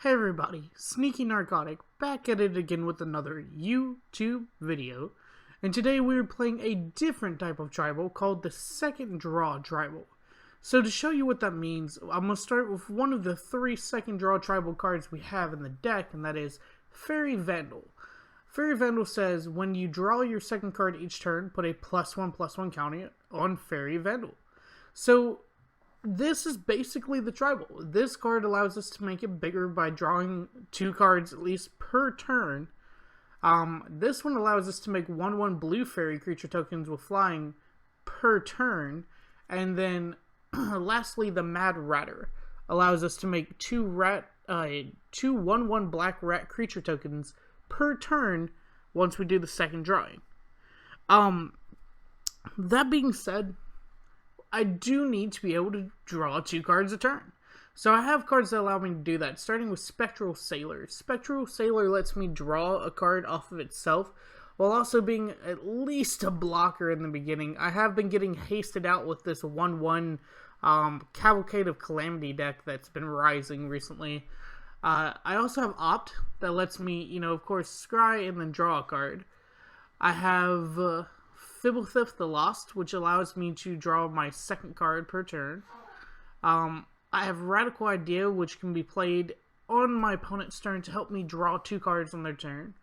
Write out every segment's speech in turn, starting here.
Hey everybody, Sneaky Narcotic back at it again with another YouTube video, and today we're playing a different type of tribal called the Second Draw Tribal. So to show you what that means, I'm going to start with one of the 3 Second Draw Tribal cards we have in the deck, and that is Faerie Vandal. Faerie Vandal says, when you draw your second card each turn, put a +1/+1 counter on Faerie Vandal. So this is basically the tribal. This card allows us to make it bigger by drawing 2 cards at least per turn. This one allows us to make 1/1 blue fairy creature tokens with flying per turn. And then lastly, the Mad Ratter allows us to make 2 1/1 black rat creature tokens per turn once we do the second drawing. That being said, I do need to be able to draw 2 cards a turn. So I have cards that allow me to do that, starting with Spectral Sailor. Spectral Sailor lets me draw a card off of itself, while also being at least a blocker in the beginning. I have been getting hasted out with this 1/1 Cavalcade of Calamity deck that's been rising recently. I also have Opt, that lets me, of course, scry and then draw a card. I have Fibblethip the Lost, which allows me to draw my second card per turn. I have Radical Idea, which can be played on my opponent's turn to help me draw 2 cards on their turn.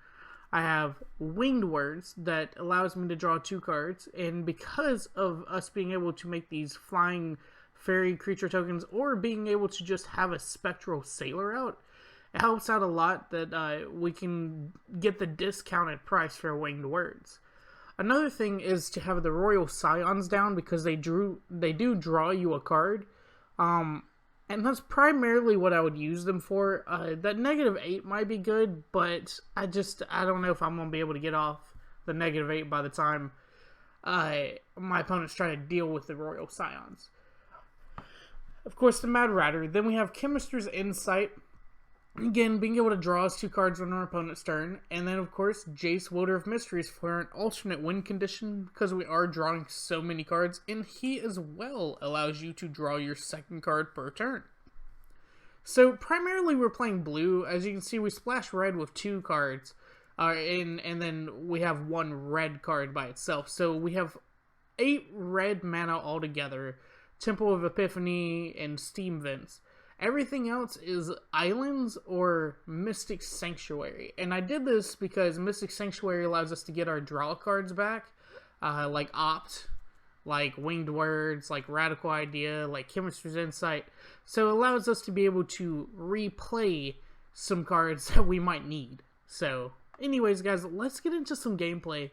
I have Winged Words, that allows me to draw 2 cards, and because of us being able to make these flying fairy creature tokens, or being able to just have a Spectral Sailor out, it helps out a lot that we can get the discounted price for Winged Words. Another thing is to have the Royal Scions down, because they do draw you a card, and that's primarily what I would use them for. That -8 might be good, but I don't know if I'm going to be able to get off the -8 by the time my opponents try to deal with the Royal Scions. Of course, the Mad Ratter. Then we have Chemister's Insight. Again, being able to draw us 2 cards on our opponent's turn. And then, of course, Jace, Wielder of Mysteries for an alternate win condition, because we are drawing so many cards. And he as well allows you to draw your second card per turn. So, primarily we're playing blue. As you can see, we splash red with 2 cards. And then we have 1 red card by itself. So, we have 8 red mana altogether. Temple of Epiphany and Steam Vents. Everything else is Islands or Mystic Sanctuary. And I did this because Mystic Sanctuary allows us to get our draw cards back. Like Opt, like Winged Words, like Radical Idea, like Chemister's Insight. So it allows us to be able to replay some cards that we might need. So, anyways guys, let's get into some gameplay.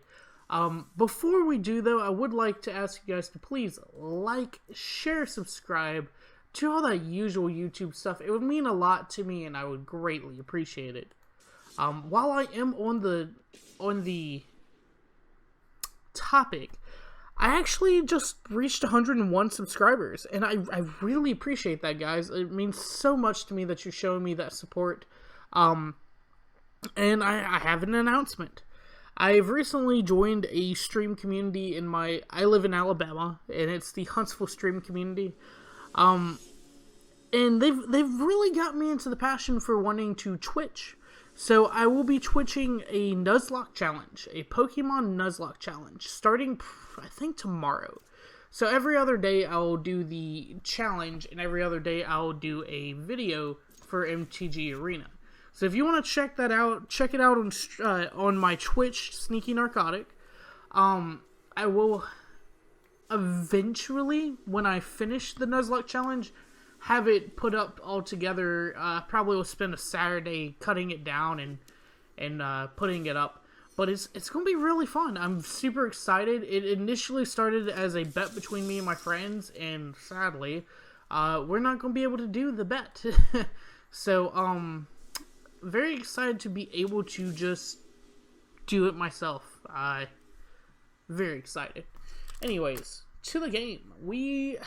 Before we do though, I would like to ask you guys to please like, share, subscribe, to all that usual YouTube stuff. It would mean a lot to me, and I would greatly appreciate it. While I am on the topic, I actually just reached 101 subscribers, and I really appreciate that, guys. It means so much to me that you're showing me that support. And I have an announcement. I've recently joined a stream community I live in Alabama, and it's the Huntsville stream community. And they've really got me into the passion for wanting to Twitch. So I will be Twitching a Nuzlocke challenge, a Pokemon Nuzlocke challenge, starting, I think, tomorrow. So every other day I'll do the challenge, and every other day I'll do a video for MTGA Arena. So if you want to check that out, check it out on my Twitch, Sneaky Narcotic. I will eventually, when I finish the Nuzlocke challenge, have it put up all together. Probably will spend a Saturday cutting it down and putting it up. But it's going to be really fun. I'm super excited. It initially started as a bet between me and my friends, and sadly, we're not going to be able to do the bet. So, very excited to be able to just do it myself. Very excited. Anyways, to the game. We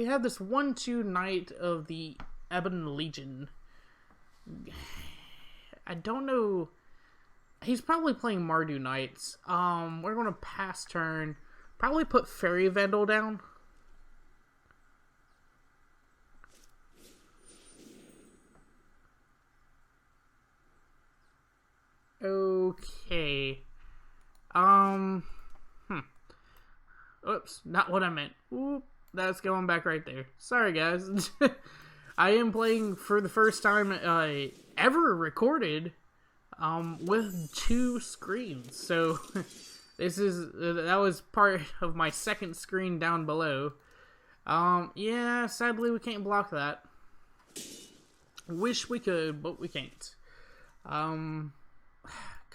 have this 1/2 Knight of the Ebon Legion. I don't know. He's probably playing Mardu Knights. We're going to pass turn. Probably put Faerie Vandal down. Okay. Oops, not what I meant. Oop, that's going back right there. Sorry, guys. I am playing for the first time I ever recorded with 2 screens. So that was part of my second screen down below. Yeah, sadly we can't block that. Wish we could, but we can't. Come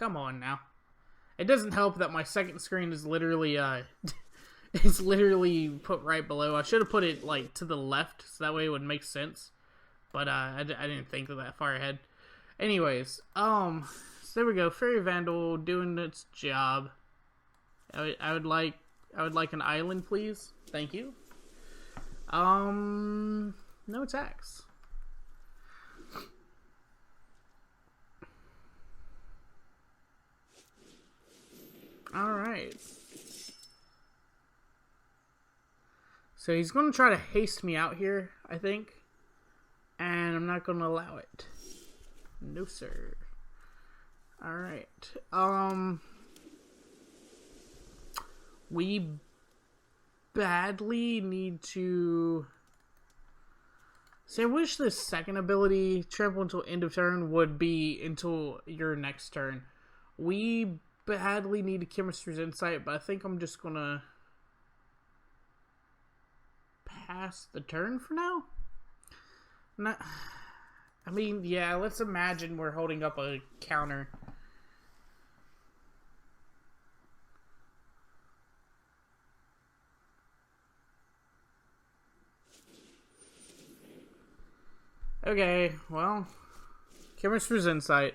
on now. It doesn't help that my second screen is literally it's literally put right below. I should have put it like to the left so that way it would make sense. But I didn't think of that far ahead. Anyways, so there we go. Faerie Vandal doing its job. I would like an island, please. Thank you. No attacks. Alright. So he's going to try to haste me out here, I think. And I'm not going to allow it. No, sir. Alright. We badly need to... See, I wish this second ability, trample until end of turn, would be until your next turn. We badly need a Chemister's Insight, but I think I'm just gonna pass the turn for now. I mean, yeah, let's imagine we're holding up a counter. Okay, well, Chemister's Insight.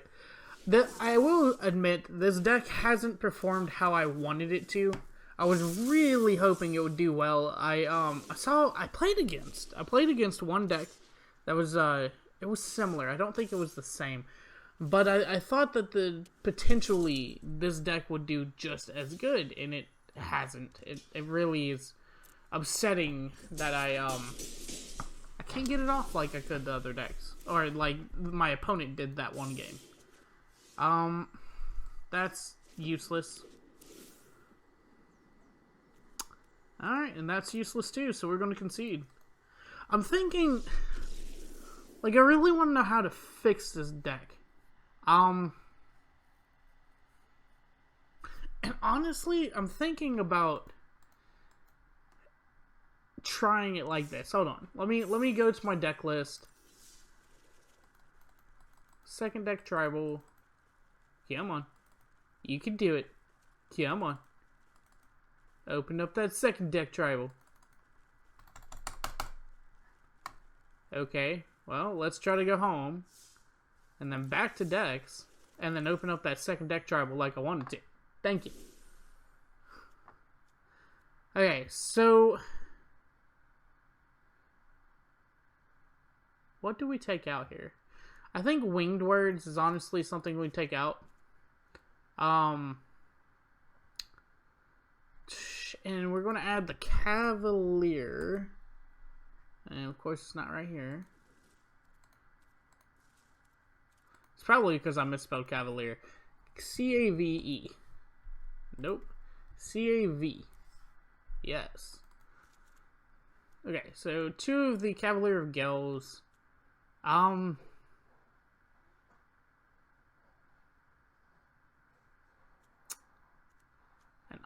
I will admit, this deck hasn't performed how I wanted it to. I was really hoping it would do well. I played against one deck that was it was similar. I don't think it was the same, but I thought that potentially this deck would do just as good, and it hasn't. It really is upsetting that I can't get it off like I could the other decks, or like my opponent did that one game. That's useless. Alright, and that's useless too, so we're going to concede. I'm thinking, like, I really want to know how to fix this deck. And honestly, I'm thinking about trying it like this. Hold on. Let me go to my deck list. Second deck tribal. Come on. You can do it. Come on. Open up that second deck tribal. Okay. Well, let's try to go home. And then back to decks. And then open up that second deck tribal like I wanted to. Thank you. Okay, so... what do we take out here? I think Winged Words is honestly something we take out. And we're going to add the Cavalier. And of course it's not right here. It's probably because I misspelled Cavalier. C-A-V-E. Nope. C-A-V. Yes. Okay, so 2 of the Cavalier of Gales. And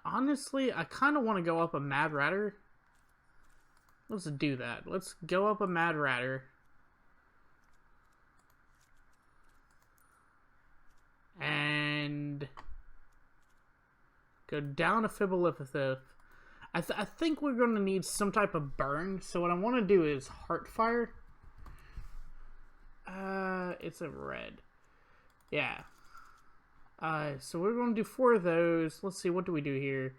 honestly, I kind of want to go up a Mad Ratter. Let's do that. Let's go up a Mad Ratter. And go down a Fibbolithith. I think we're going to need some type of burn. So what I want to do is Heartfire. It's a red. Yeah. So we're going to do 4 of those. Let's see, what do we do here?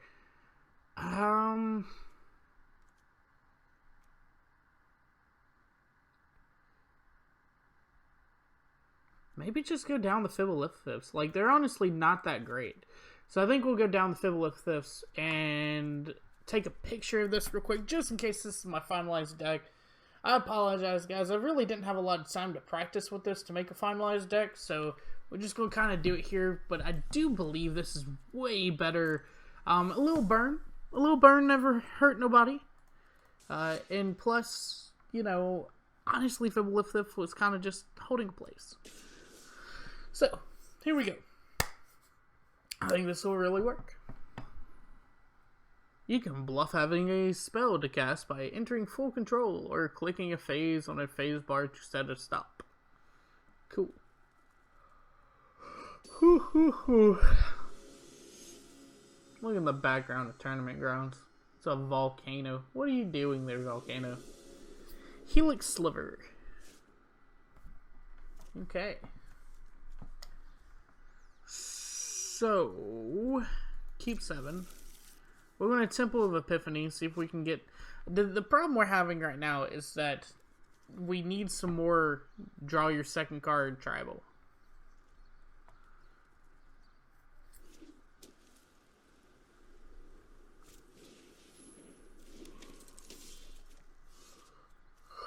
Maybe just go down the Fibbolithiths. Like, they're honestly not that great. So I think we'll go down the Fibbolithiths and take a picture of this real quick, just in case this is my finalized deck. I apologize, guys. I really didn't have a lot of time to practice with this to make a finalized deck, so we're just going to kind of do it here, but I do believe this is way better. A little burn never hurt nobody. And plus, you know, honestly, Fibbliflip was kind of just holding place. So, here we go. I think this will really work. You can bluff having a spell to cast by entering full control or clicking a phase on a phase bar to set a stop. Cool. Look in the background of Tournament Grounds. It's a volcano. What are you doing there, volcano? Helix Sliver. Okay. So, keep 7. We're going to Temple of Epiphany, see if we can get... The problem we're having right now is that we need some more draw your second card tribal.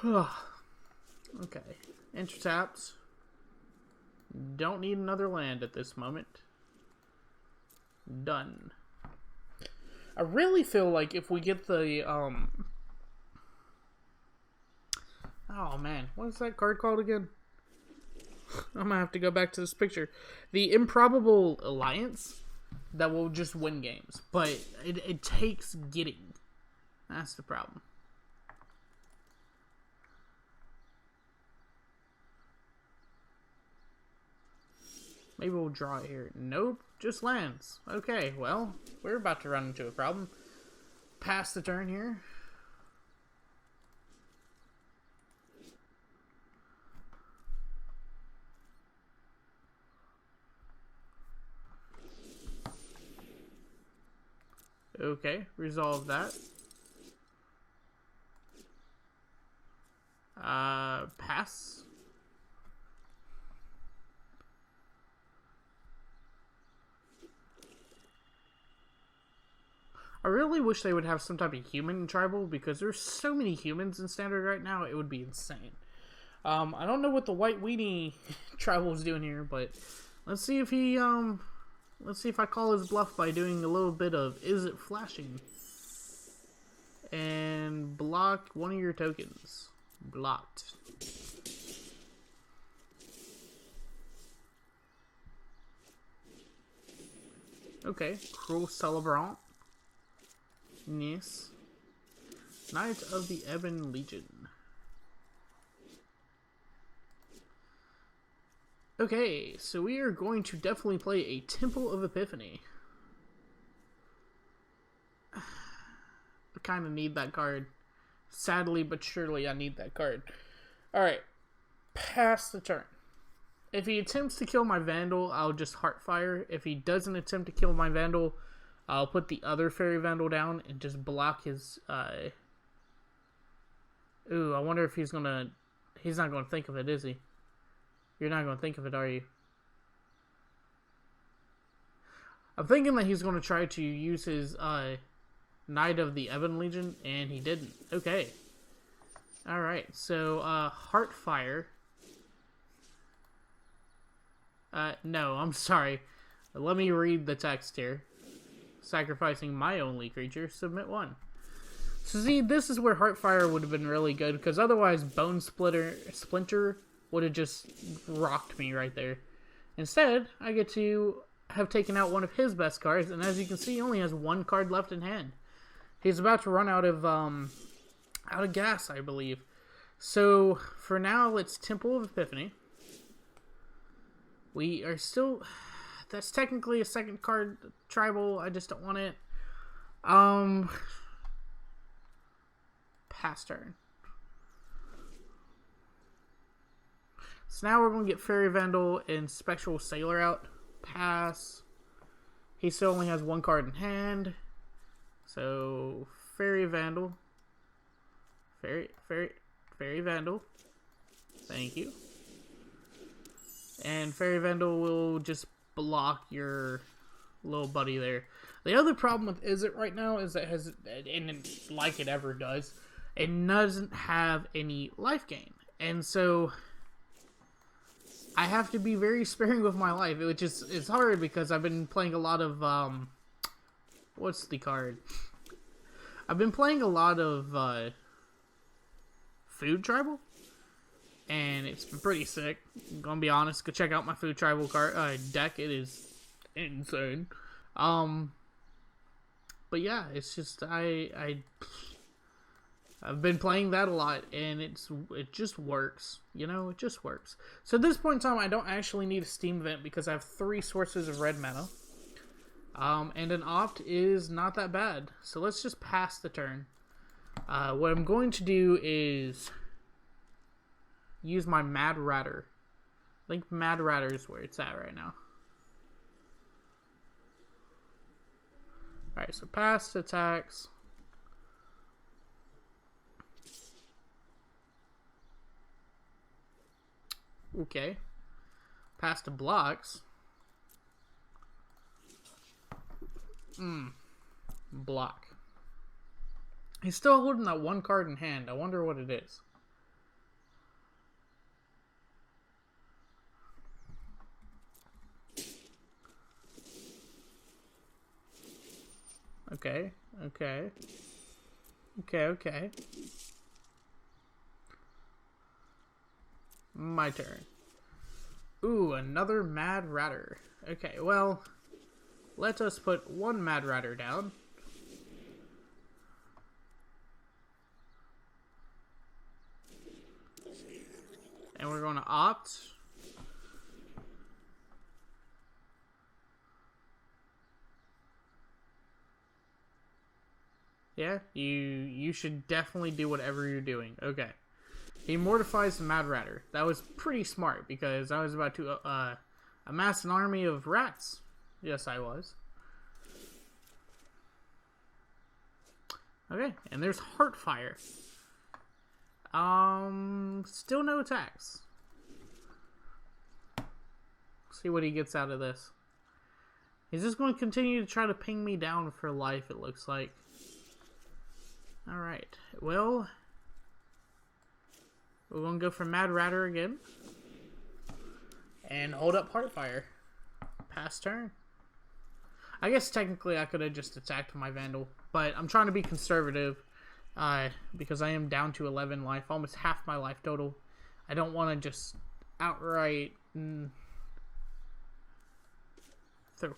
Okay. Enter taps. Don't need another land at this moment. Done. I really feel like if we get the, oh man, what is that card called again? I'm gonna have to go back to this picture. The Improbable Alliance, that will just win games. But it takes getting. That's the problem. Maybe we'll draw it here. Nope, just lands. Okay, well, we're about to run into a problem. Pass the turn here. Okay, resolve that. Pass. I really wish they would have some type of human in Tribal, because there's so many humans in Standard right now, it would be insane. I don't know what the White Weenie Tribal is doing here, but let's see if he, let's see if I call his bluff by doing a little bit of Is It Flashing? And block one of your tokens. Blocked. Okay, Cruel Celebrant. Yes. Knight of the Ebon Legion. Okay, so we are going to definitely play a Temple of Epiphany. I kind of need that card. Sadly but surely, I need that card. Alright. Pass the turn. If he attempts to kill my Vandal, I'll just Heartfire. If he doesn't attempt to kill my Vandal, I'll put the other Faerie Vandal down and just block his, Ooh, I wonder if he's gonna... He's not gonna think of it, is he? You're not gonna think of it, are you? I'm thinking that he's gonna try to use his, Knight of the Ebon Legion, and he didn't. Okay. Alright, so, Heartfire. No, I'm sorry. Let me read the text here. Sacrificing my only creature, submit 1. So see, this is where Heartfire would have been really good, because otherwise Bone Splinter would have just rocked me right there. Instead, I get to have taken out one of his best cards, and as you can see, he only has one card left in hand. He's about to run out of gas, I believe. So, for now, let's Temple of Epiphany. We are still... That's technically a second card tribal. I just don't want it. Pass turn. So now we're going to get Faerie Vandal and Spectral Sailor out. Pass. He still only has one card in hand. So, Faerie Vandal. Faerie Vandal. Thank you. And Faerie Vandal will just block your little buddy there. The other problem with Is It right now is that it has, and like it ever does, it doesn't have any life gain. And so, I have to be very sparing with my life, which is it's hard because I've been playing a lot of what's the card? I've been playing a lot of Food Tribal, and it's been pretty sick. I'm gonna be honest. Go check out my Food Tribal card deck. It is insane. But yeah, it's just I've been playing that a lot, and it just works. You know, it just works. So at this point in time, I don't actually need a Steam event because I have 3 sources of red mana. And an opt is not that bad. So let's just pass the turn. What I'm going to do is use my Mad Ratter. I think Mad Ratter is where it's at right now. Alright, so past attacks. Okay. Past to blocks. Block. He's still holding that 1 card in hand. I wonder what it is. Okay. My turn. Ooh, another Mad Ratter. Okay, well, let us put 1 Mad Ratter down. And we're going to opt. Yeah, you should definitely do whatever you're doing. Okay. He mortifies the Mad Ratter. That was pretty smart because I was about to amass an army of rats. Yes, I was. Okay, and there's Heartfire. Still no attacks. See what he gets out of this. He's just going to continue to try to ping me down for life, it looks like. Alright, well, we're going to go for Mad Ratter again. And hold up Heartfire. Pass turn. I guess technically I could have just attacked my Vandal, but I'm trying to be conservative because I am down to 11 life, almost half my life total. I don't want to just outright throw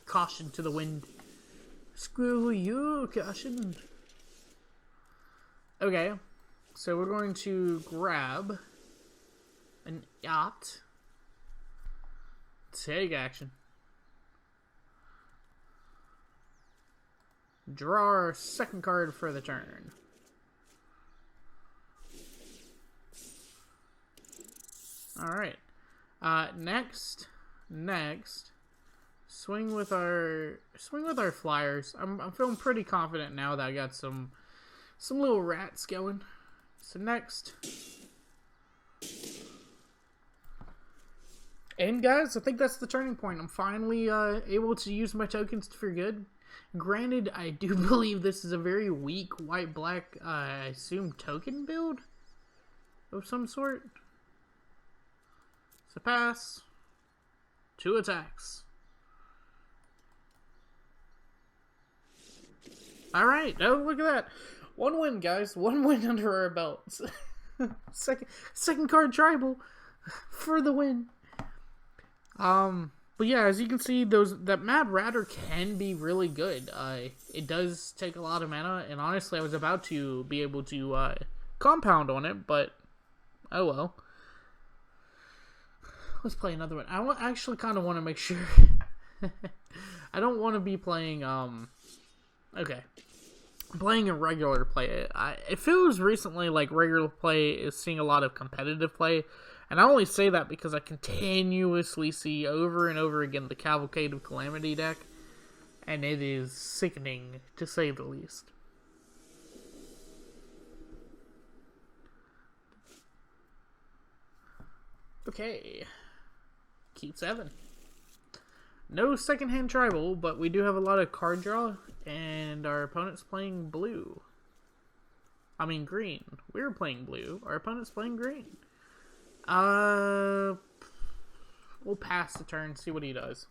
caution to the wind. Screw you, caution. Okay, so we're going to grab an yacht. Take action. Draw our 2nd card for the turn. Alright. Next. Swing with our flyers. I'm feeling pretty confident now that I got some little rats going. So next. And guys, I think that's the turning point. I'm finally able to use my tokens for good. Granted, I do believe this is a very weak white-black, I assume, token build of some sort. So pass. 2 attacks. Alright, oh, look at that. 1 win, guys. 1 win under our belts. second card tribal for the win. But yeah, as you can see, that Mad Ratter can be really good. It does take a lot of mana, and honestly, I was about to be able to compound on it, but oh well. Let's play another one. I actually kind of want to make sure. I don't want to be playing. Okay, playing a regular play. It feels recently like regular play is seeing a lot of competitive play. And I only say that because I continuously see over and over again the Cavalcade of Calamity deck. And it is sickening, to say the least. Okay. Keep 7. No second-hand tribal, but we do have a lot of card draw. And our opponent's playing blue. I mean green. We're playing blue. Our opponent's playing green. We'll pass the turn, see what he does.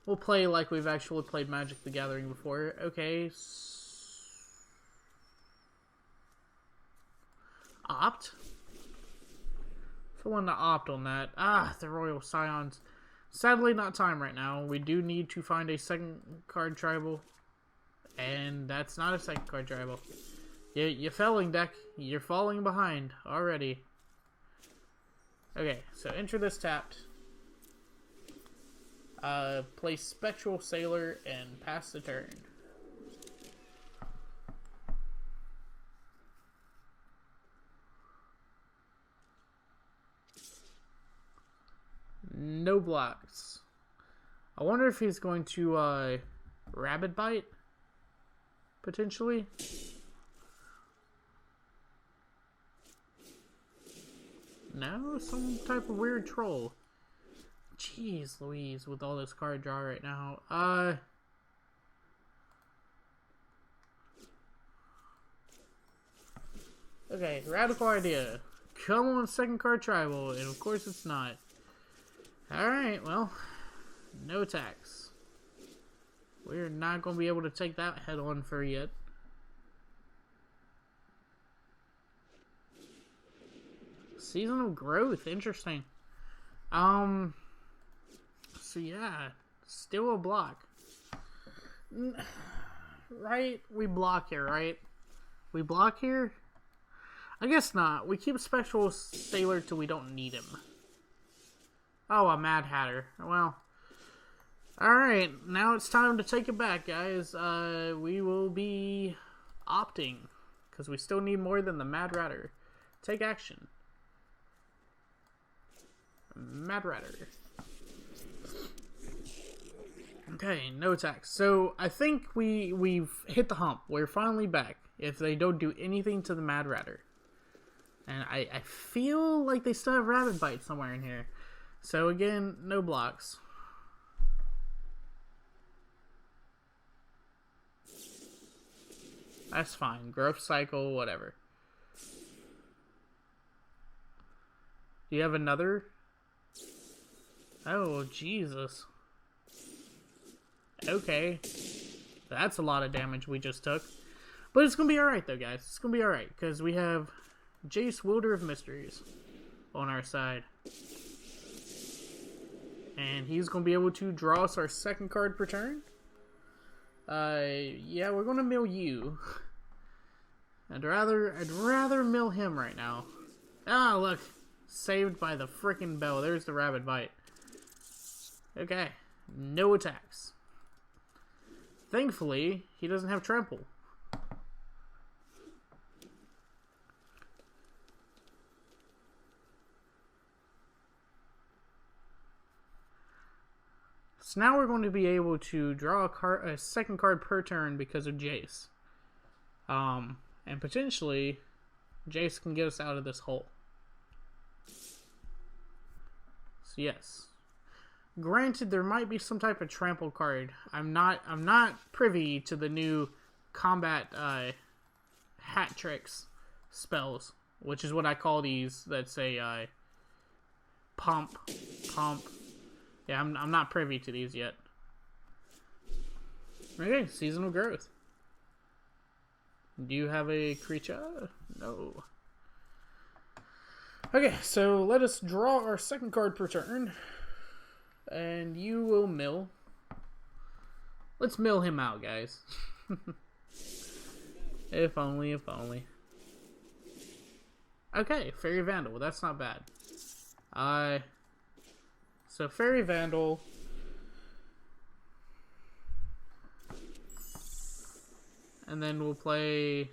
We'll play like we've actually played Magic the Gathering before. Okay. Opt? For one to opt on that. Ah, the Royal Scions. Sadly, not time right now. We do need to find a second card tribal. And that's not a second card tribal. You're failing, deck. You're falling behind already. Okay, so enter this tapped. Play Spectral Sailor and pass the turn. No blocks. I wonder if he's going to Rabbit Bite, potentially. No, some type of weird troll. Jeez Louise, with all this card draw right now. Okay, radical idea. Come on, second card tribal, and of course it's not. Alright, well, no attacks. We're not going to be able to take that head on for yet. Seasonal growth, interesting. So yeah, still a block. Right? We block here, right? We block here? I guess not. We keep Spectral Sailor till we don't need him. Oh, a Mad Hatter. Well, alright, now it's time to take it back, guys. We will be opting, because we still need more than the Mad Ratter. Take action. Mad Ratter. Okay, no attacks. So, I think we've hit the hump. We're finally back, if they don't do anything to the Mad Ratter. And I feel like they still have Rabbit Bite somewhere in here. So again, no blocks. That's fine. Growth cycle, whatever. Do you have another? Oh, Jesus. Okay. That's a lot of damage we just took. But it's going to be alright though, guys. It's going to be alright. Because we have Jace, Wielder of Mysteries on our side. And he's going to be able to draw us our second card per turn. Yeah, we're going to mill you. I'd rather mill him right now. Ah, look. Saved by the frickin' bell. There's the Rabbit Bite. Okay. No attacks. Thankfully, he doesn't have trample. So now we're going to be able to draw a second card per turn because of Jace. And potentially, Jace can get us out of this hole. So yes. Granted, there might be some type of trample card. I'm not privy to the new combat hat tricks spells, which is what I call these that say pump. Yeah, I'm not privy to these yet. Okay, seasonal growth. Do you have a creature? No. Okay, so let us draw our second card per turn. And you will mill. Let's mill him out, guys. If only, if only. Okay, Faerie Vandal. Well, that's not bad. So Faerie Vandal. And then we'll play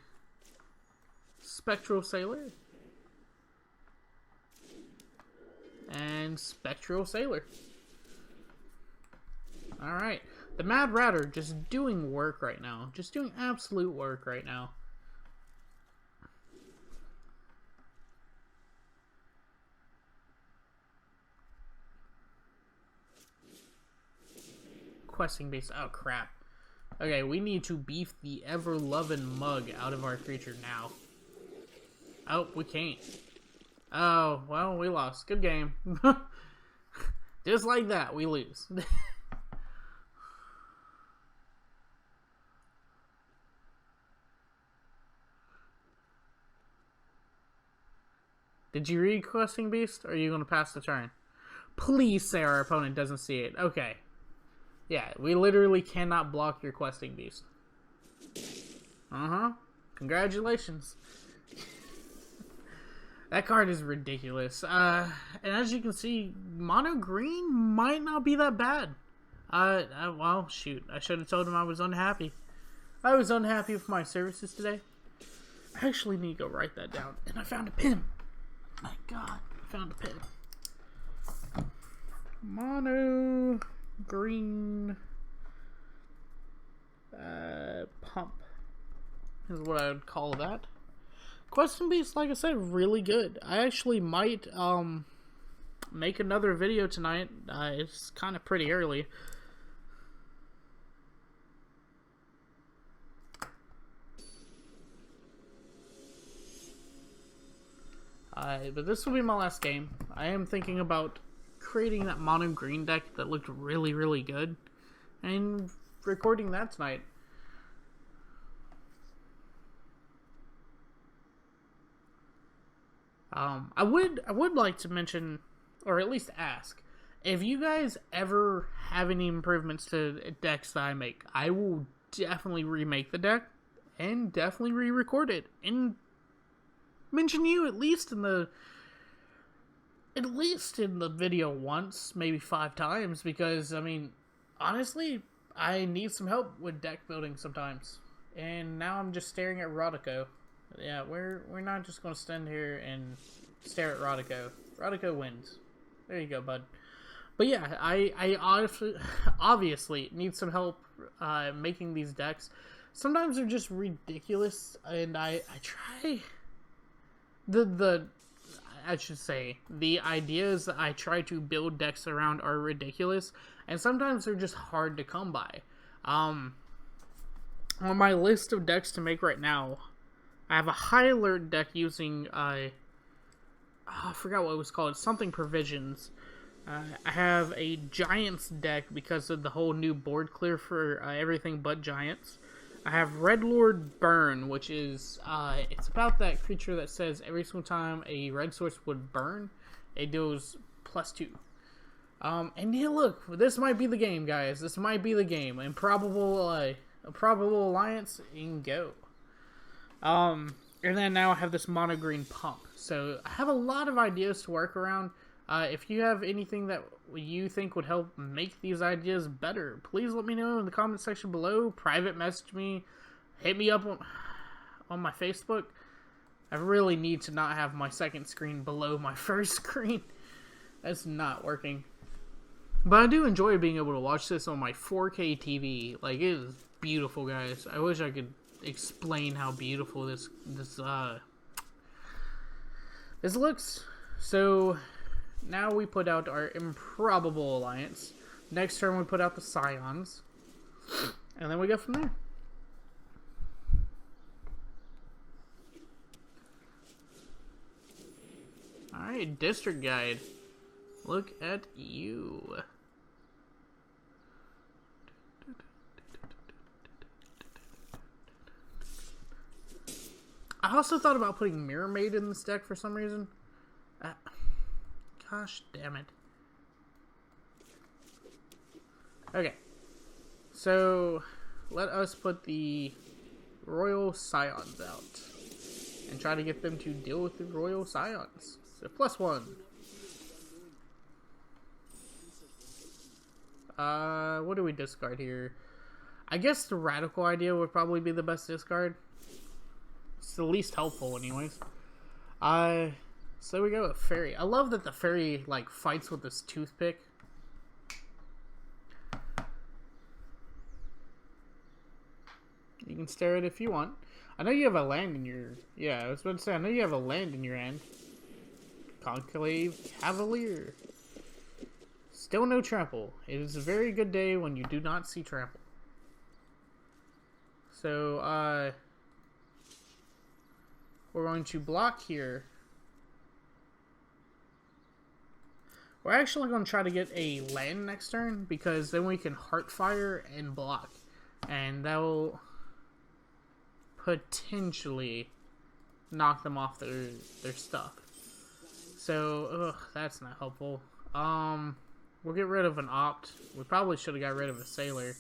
Spectral Sailor. And Spectral Sailor. Alright. The Mad Ratter just doing work right now. Just doing absolute work right now. Questing base. Oh, crap. Okay, we need to beef the ever-loving mug out of our creature now. Oh, we can't. Oh, well, we lost. Good game. Just like that, we lose. Did you read Questing Beast, or are you going to pass the turn? Please say our opponent doesn't see it. Okay. Yeah, we literally cannot block your Questing Beast. Uh-huh. Congratulations. That card is ridiculous. And as you can see, mono green might not be that bad. Well, shoot. I should have told him I was unhappy. I was unhappy with my services today. I actually need to go write that down. And I found a pen. My God, I found a pen. Mono green pump is what I would call that. Question Beast, like I said, really good. I actually might make another video tonight. It's kind of pretty early. But this will be my last game. I am thinking about creating that mono green deck that looked really, really good, and recording that tonight. I would like to mention, or at least ask, if you guys ever have any improvements to decks that I make, I will definitely remake the deck and definitely re-record it and mention you at least in the video once, maybe 5 times, because I mean, honestly, I need some help with deck building sometimes. And now I'm just staring at Rodico. Yeah, we're not just going to stand here and stare at Rodico. Rodico wins. There you go, bud. But yeah, I obviously need some help making these decks. Sometimes they're just ridiculous, and I try... I should say, the ideas that I try to build decks around are ridiculous, and sometimes they're just hard to come by. On my list of decks to make right now, I have a High Alert deck using, I forgot what it was called, something Provisions. I have a Giants deck because of the whole new board clear for everything but Giants. I have Red Lord Burn, which is, it's about that creature that says every single time a red source would burn, it deals +2. And yeah, look, this might be the game, guys. This might be the game. Improbable Alliance, and go. And then now I have this mono green pump. So I have a lot of ideas to work around. If you have anything that you think would help make these ideas better, please let me know in the comment section below. Private message me. Hit me up on my Facebook. I really need to not have my second screen below my first screen. That's not working. But I do enjoy being able to watch this on my 4K TV. Like, it is beautiful, guys. I wish I could explain how beautiful this looks. So now we put out our Improbable Alliance. Next turn we put out the Scions, and then we go from there. Alright, District Guide. Look at you. I also thought about putting Mirror Maid in this deck for some reason. Gosh damn it. Okay. So, let us put the Royal Scions out. And try to get them to deal with the Royal Scions. So, +1. What do we discard here? I guess the Radical Idea would probably be the best discard. It's the least helpful anyways. So we go with Faerie. I love that the Faerie, like, fights with this toothpick. You can stare at it if you want. I know you have a land in your... Yeah, I was about to say, I know you have a land in your hand. Conclave Cavalier. Still no trample. It is a very good day when you do not see trample. So, we're going to block here. We're actually going to try to get a land next turn, because then we can Heartfire and block. And that will potentially knock them off their stuff. So, that's not helpful. We'll get rid of an Opt. We probably should have got rid of a Sailor.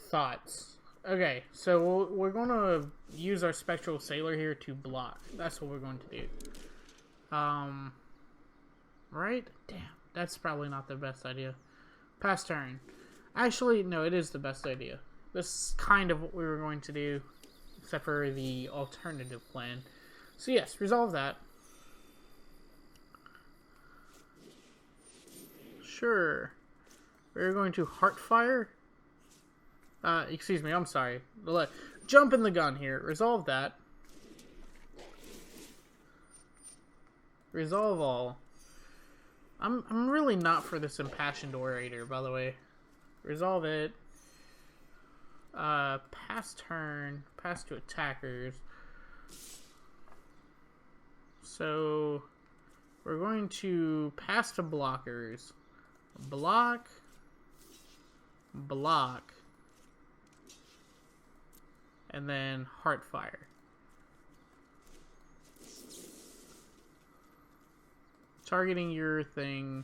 Thoughts. Okay, so we're going to use our Spectral Sailor here to block. That's what we're going to do. Right? Damn, that's probably not the best idea. Pass turn. Actually, no, it is the best idea. This is kind of what we were going to do, except for the alternative plan. So yes, resolve that. Sure. We're going to Heartfire. Excuse me, I'm sorry. Jump in the gun here. Resolve that. Resolve all. I'm really not for this Impassioned Orator, by the way. Resolve it. Pass turn. Pass to attackers. So, we're going to pass to blockers. Block. Block. And then Heartfire. Targeting your thing.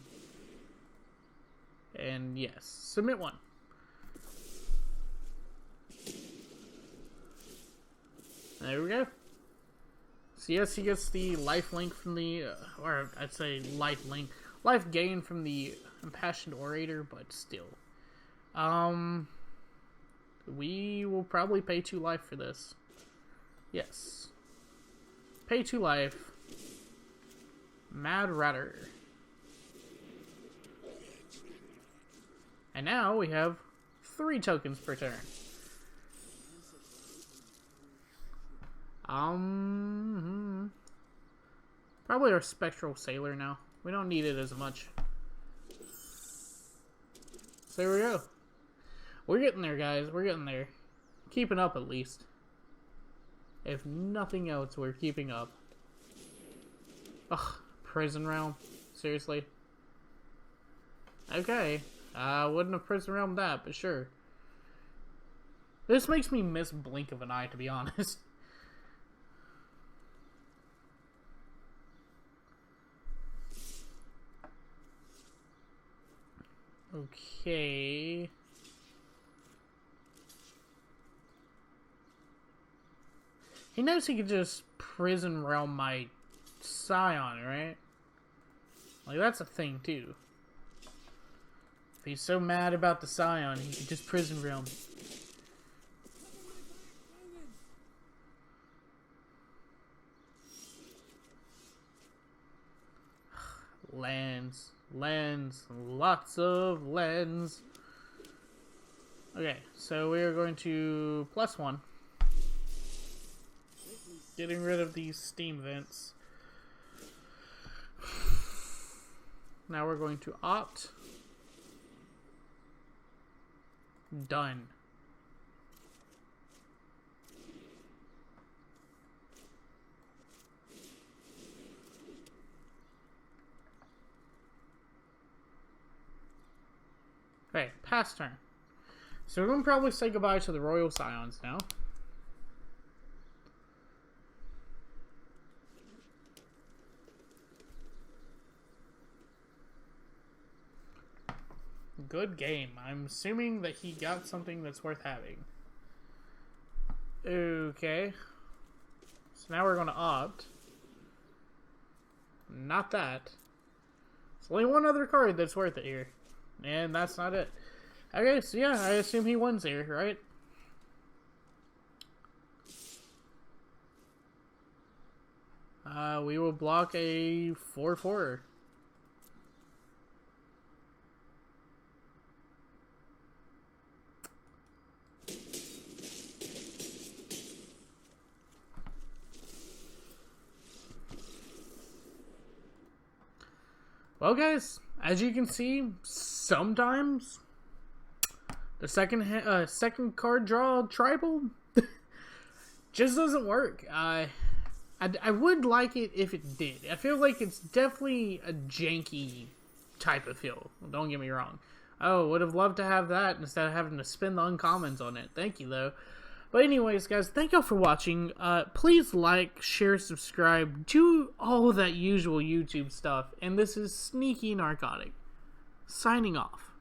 And yes, submit one. There we go. So yes, he gets the life link from the, or I'd say life link, life gain from the Impassioned Orator, but still. We will probably pay 2 life for this. Yes. Pay 2 life. Mad Ratter. And now we have 3 tokens per turn. Probably our Spectral Sailor now. We don't need it as much. So there we go. We're getting there, guys. We're getting there. Keeping up, at least. If nothing else, we're keeping up. Ugh, Prison Realm? Seriously? Okay. I wouldn't have Prison Realm that, but sure. This makes me miss Blink of an Eye, to be honest. Okay. He knows he could just Prison Realm my Scion, right? Like, that's a thing, too. If he's so mad about the Scion, he could just Prison Realm. Lands. Lands. Lots of lands. Okay, so we are going to +1. Getting rid of these steam vents. Now we're going to opt. Done. Okay, pass turn. So we're going to probably say goodbye to the Royal Scions now. Good game. I'm assuming that he got something that's worth having. Okay. So now we're going to opt. Not that. There's only one other card that's worth it here. And that's not it. Okay, so yeah, I assume he wins here, right? We will block a 4/4. Well, guys, as you can see, sometimes The second card draw tribal just doesn't work. I would like it if it did. I feel like it's definitely a janky type of feel. Don't get me wrong. Oh, would have loved to have that instead of having to spend the uncommons on it. Thank you, though. But anyways, guys, thank y'all for watching. Please like, share, subscribe, do all of that usual YouTube stuff. And this is Sneaky Narcotic, signing off.